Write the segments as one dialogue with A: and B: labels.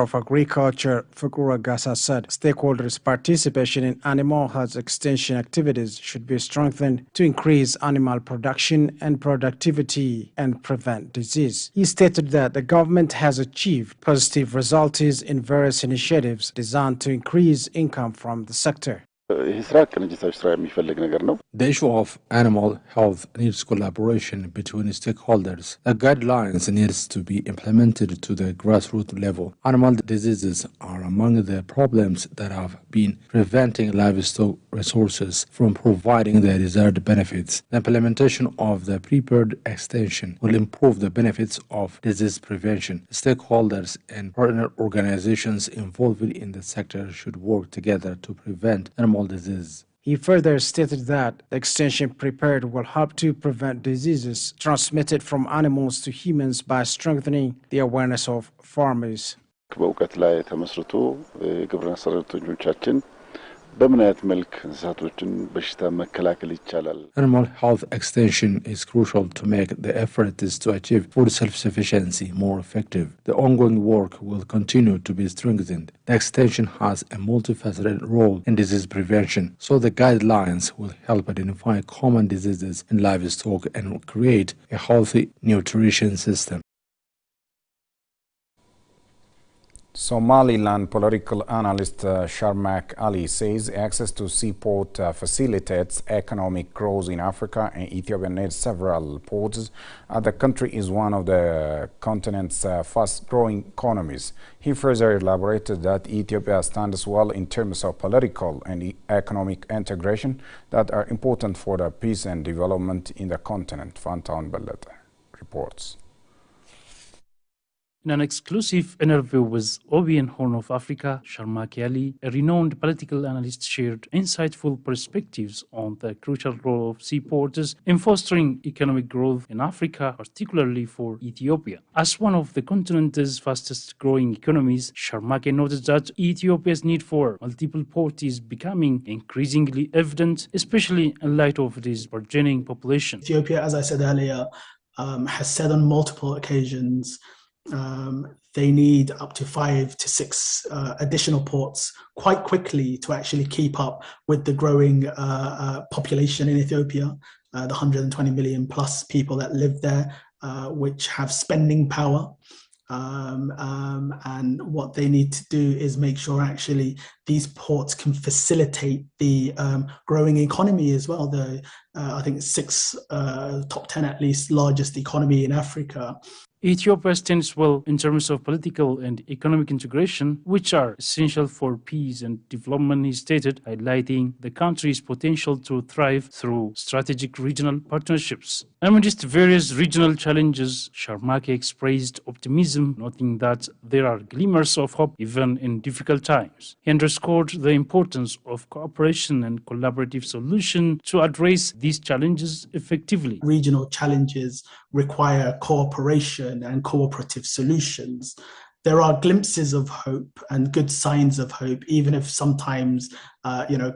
A: of Agriculture, Fukura Gasa said stakeholders' participation in animal health extension activities should be strengthened to increase animal production and productivity and prevent disease. He stated that the government has achieved positive results in various initiatives designed to increase income from the sector.
B: The issue of animal health needs collaboration between stakeholders. The guidelines needs to be implemented to the grassroots level. Animal diseases are among the problems that have been preventing livestock resources from providing the desired benefits. The implementation of the prepared extension will improve the benefits of disease prevention. Stakeholders and partner organizations involved in the sector should work together to prevent animal disease.
A: He further stated that the extension prepared will help to prevent diseases transmitted from animals to humans by strengthening the awareness of farmers.
B: Animal health extension is crucial to make the efforts to achieve food self-sufficiency more effective. The ongoing work will continue to be strengthened. The extension has a multifaceted role in disease prevention, so the guidelines will help identify common diseases in livestock and create a healthy nutrition system.
C: Somaliland political analyst Sharmak Ali says access to seaport facilitates economic growth in Africa, and Ethiopia needs several ports. The country is one of the continent's fast-growing economies. He further elaborated that Ethiopia stands well in terms of political and economic integration that are important for the peace and development in the continent. Fantaun Bellata reports.
D: In an exclusive interview with OBN Horn of Africa, Sharmak Ali, a renowned political analyst, shared insightful perspectives on the crucial role of seaports in fostering economic growth in Africa, particularly for Ethiopia. As one of the continent's fastest-growing economies, Sharmak noted that Ethiopia's need for multiple ports is becoming increasingly evident, especially in light of its burgeoning population.
E: Ethiopia, as I said earlier, has said on multiple occasions they need up to 5 to 6 additional ports quite quickly to actually keep up with the growing population in Ethiopia, the 120 million plus people that live there, which have spending power. And what they need to do is make sure actually these ports can facilitate the growing economy as well. The I think 6 top 10 at least largest economy in Africa.
D: Ethiopia stands well in terms of political and economic integration, which are essential for peace and development, he stated, highlighting the country's potential to thrive through strategic regional partnerships. Amidst various regional challenges, Sharmak expressed optimism, noting that there are glimmers of hope even in difficult times. He underscored the importance of cooperation and collaborative solutions to address these challenges effectively.
E: Regional challenges require cooperation and cooperative solutions. There are glimpses of hope and good signs of hope, even if sometimes,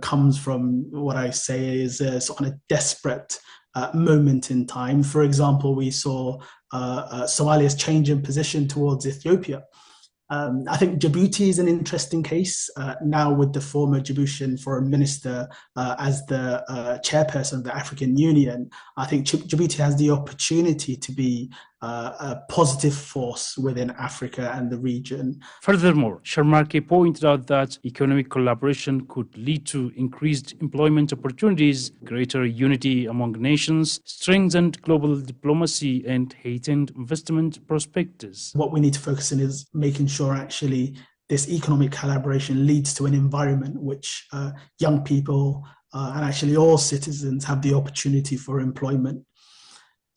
E: comes from what I say is sort of a desperate moment in time. For example, we saw Somalia's change in position towards Ethiopia. I think Djibouti is an interesting case now with the former Djiboutian foreign minister as the chairperson of the African Union. I think Djibouti has the opportunity to be a positive force within Africa and the region.
D: Furthermore, Sharmak pointed out that economic collaboration could lead to increased employment opportunities, greater unity among nations, strengthened global diplomacy, and heightened investment prospects.
E: What we need to focus on is making sure actually this economic collaboration leads to an environment which young people and actually all citizens have the opportunity for employment.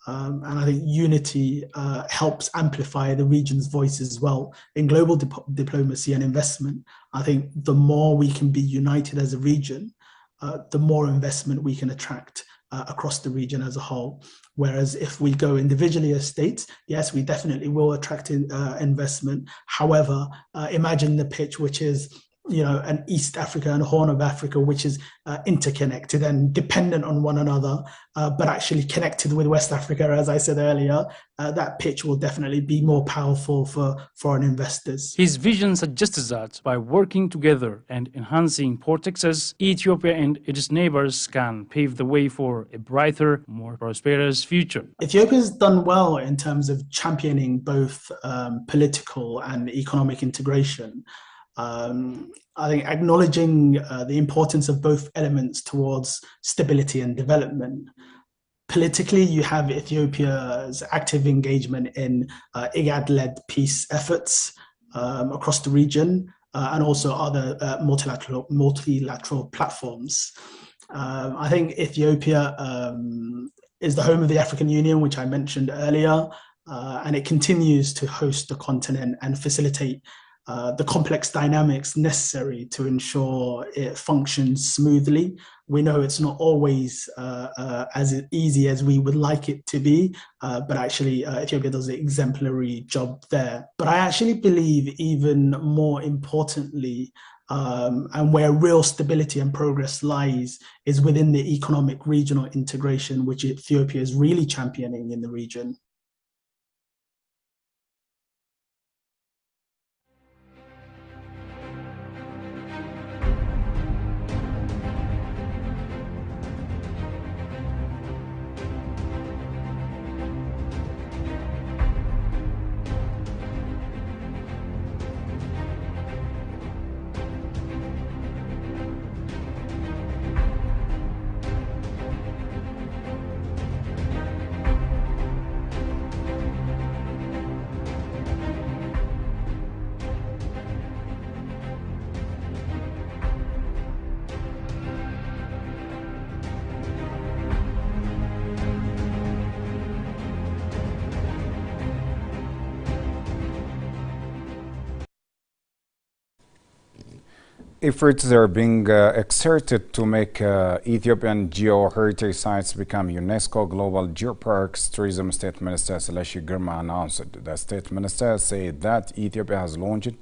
E: And I think unity helps amplify the region's voice as well in global diplomacy and investment. I think the more we can be united as a region, the more investment we can attract across the region as a whole. Whereas if we go individually as states, yes, we definitely will attract investment. However, imagine the pitch, which is an East Africa and Horn of Africa, which is interconnected and dependent on one another, but actually connected with West Africa, as I said earlier, that pitch will definitely be more powerful for foreign investors.
D: His vision suggests that by working together and enhancing port access, Ethiopia and its neighbors can pave the way for a brighter, more prosperous future.
E: Ethiopia has done well in terms of championing both political and economic integration. I think acknowledging the importance of both elements towards stability and development. Politically, you have Ethiopia's active engagement in IGAD-led peace efforts across the region and also other multilateral platforms. I think Ethiopia is the home of the African Union, which I mentioned earlier, and it continues to host the continent and facilitate the complex dynamics necessary to ensure it functions smoothly. We know it's not always as easy as we would like it to be, but actually Ethiopia does an exemplary job there. But I actually believe even more importantly, and where real stability and progress lies is within the economic regional integration, which Ethiopia is really championing in the region.
C: Efforts are being exerted to make Ethiopian geo-heritage sites become UNESCO Global Geoparks. Tourism State Minister Seleshi Girma announced. The State Minister said that Ethiopia has launched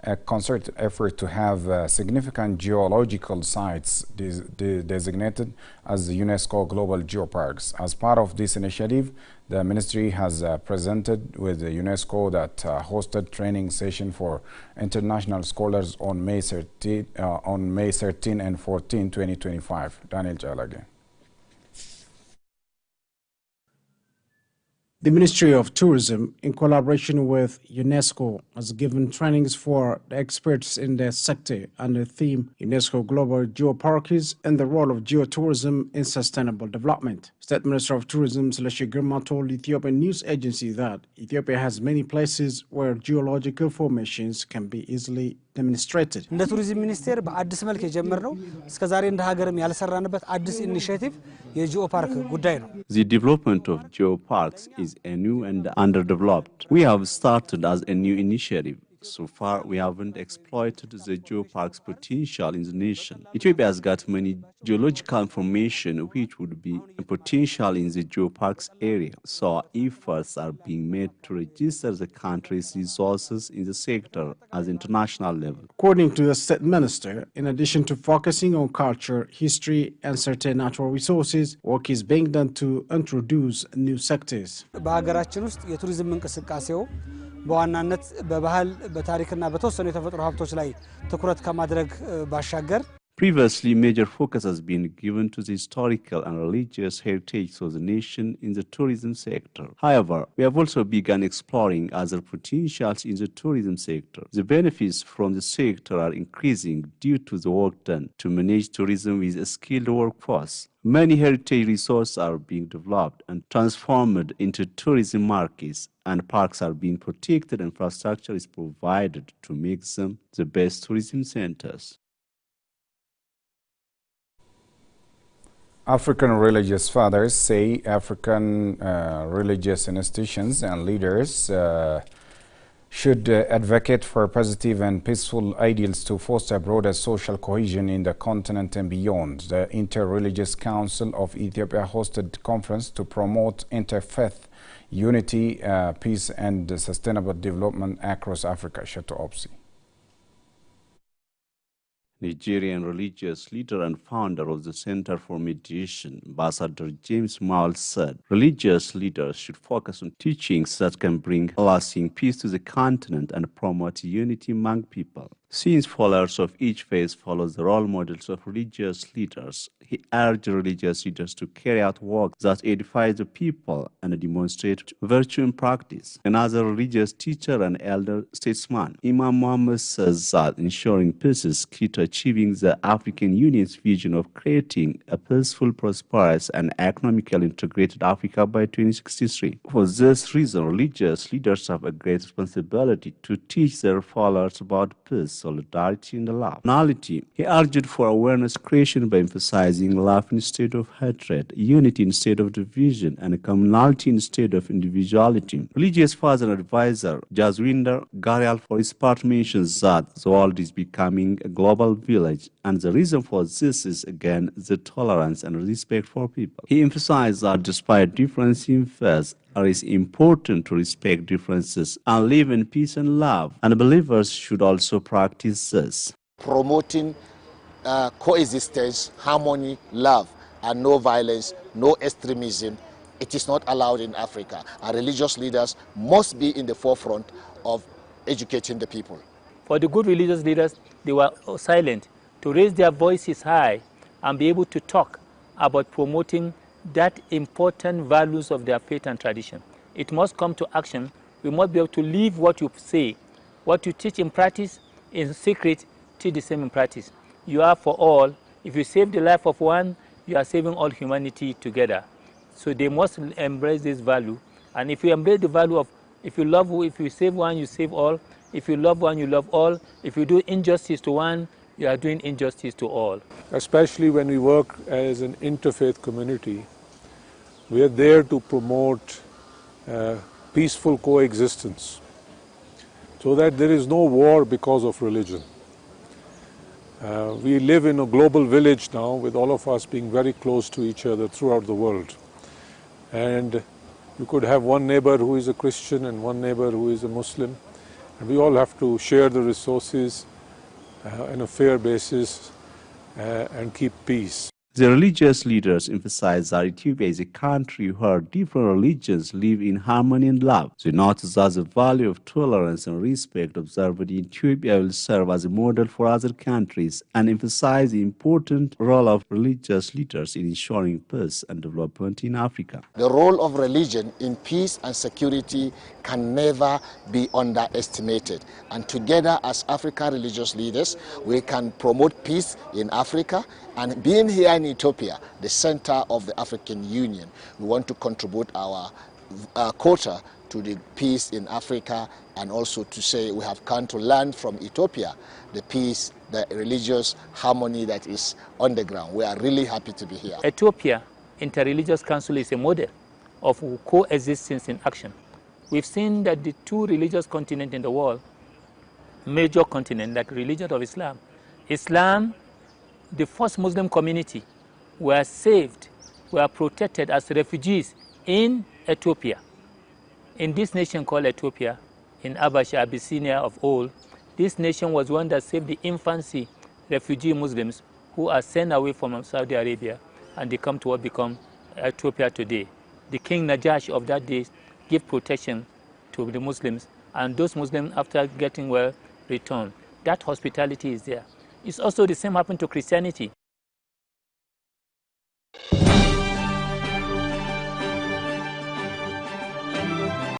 C: a concerted effort to have significant geological sites designated as UNESCO Global Geoparks. As part of this initiative, the ministry has presented with UNESCO that hosted training session for international scholars on May 13 and 14, 2025. Daniel Jalage.
A: The Ministry of Tourism, in collaboration with UNESCO, has given trainings for the experts in the sector under the theme UNESCO Global Geoparks and the role of geotourism in sustainable development. State Minister of Tourism Seleshi Girma told Ethiopian news agency that Ethiopia has many places where geological formations can be easily demonstrated.
F: እንደ ቱሪዝም ሚኒስቴር በአዲስ መልክ የጀመርነው እስከዛሬ እንደ ሀገርም ያልሰራንበት አዲስ ኢኒሼቲቭ የጂኦ ፓርክ ጉዳይ ነው።
G: The development of geoparks is a new and underdeveloped. We have started as a new initiative. So far, we haven't exploited the geopark's potential in the nation. Ethiopia has got many geological information which would be a potential in the geoparks area. So efforts are being made to register the country's resources in the sector at the international level.
A: According to the State Minister, in addition to focusing on culture, history, and certain natural resources, work is being done to introduce new sectors.
F: በሀገራችን ውስጥ የቱሪዝም እንቅስቃሴው በዋናነት በባህል በታሪክና በተወሰኑ የተፈጥሮ ሀብቶች ላይ ትኩረት ከማድረግ ባሻገር
G: Previously, major focus has been given to the historical and religious heritage of the nation in the tourism sector. However, we have also begun exploring other potentials in the tourism sector. The benefits from the sector are increasing due to the work done to manage tourism with a skilled workforce. Many heritage resources are being developed and transformed into tourism markets, and parks are being protected and infrastructure is provided to make them the best tourism centers.
C: African religious fathers say African religious institutions and leaders should advocate for positive and peaceful ideals to foster broader social cohesion in the continent and beyond. The Inter-Religious Council of Ethiopia hosted a conference to promote interfaith unity, peace and sustainable development across Africa. Shato Opsi.
G: Nigerian religious leader and founder of the Center for Mediation, Ambassador James Mowell, said religious leaders should focus on teachings that can bring lasting peace to the continent and promote unity among people. Since followers of each faith follow the role models of religious leaders, he urged religious leaders to carry out work that edifies the people and demonstrate virtue in practice. Another religious teacher and elder statesman, Imam Muhammad, says that ensuring peace is key to achieving the African Union's vision of creating a peaceful, prosperous, and economically integrated Africa by 2063. For this reason, religious leaders have a great responsibility to teach their followers about peace, solidarity, and love. Finality, he argued for awareness creation by emphasizing love instead of hatred, unity instead of division, and communality instead of individuality. Religious father and advisor Jaswinder Garial, for his part, mentions that the world is becoming a global village, and the reason for this is again the tolerance and respect for people. He emphasized that despite difference in faith, it is important to respect differences and live in peace and love, and believers should also practice this.
H: Promoting coexistence, harmony, love, and no violence, no extremism. It is not allowed in Africa. Our religious leaders must be in the forefront of educating the people.
I: For the good religious leaders, they were silent, to raise their voices high and be able to talk about promoting that important values of their faith and tradition. It must come to action. We must be able to live what you say, what you teach in practice, in secret, teach the same in practice. You are for all. If you save the life of one, you are saving all humanity together. So they must embrace this value. And if you embrace the value of, if you save one, you save all. If you love one, you love all. If you do injustice to one, you are doing injustice to all.
J: Especially when we work as an interfaith community, we are there to promote peaceful coexistence so that there is no war because of religion. We live in a global village now with all of us being very close to each other throughout the world. And you could have one neighbor who is a Christian and one neighbor who is a Muslim. And we all have to share the resources on a fair basis and keep peace.
G: The religious leaders emphasize that Ethiopia is a country where different religions live in harmony and love. They notice that the value of tolerance and respect observed in Ethiopia will serve as a model for other countries, and emphasize the important role of religious leaders in ensuring peace and development in Africa.
H: The role of religion in peace and security can never be underestimated. And together as African religious leaders, we can promote peace in Africa. And being here in Ethiopia, the center of the African Union, we want to contribute our quota to the peace in Africa, and also to say we have come to learn from Ethiopia the peace, the religious harmony that is on the ground. We are really happy to be here.
I: Ethiopia Interreligious Council is a model of coexistence in action. We've seen that the two religious continents in the world, major continent like religion of Islam, the first Muslim community were saved, were protected as refugees in Ethiopia. In this nation called Ethiopia, in Abyssinia of old, this nation was one that saved the infancy refugee Muslims who are sent away from Saudi Arabia, and they come to what become Ethiopia today. The King Najash of that day gave protection to the Muslims, and those Muslims, after getting well, returned. That hospitality is there. It's also the same happened to Christianity.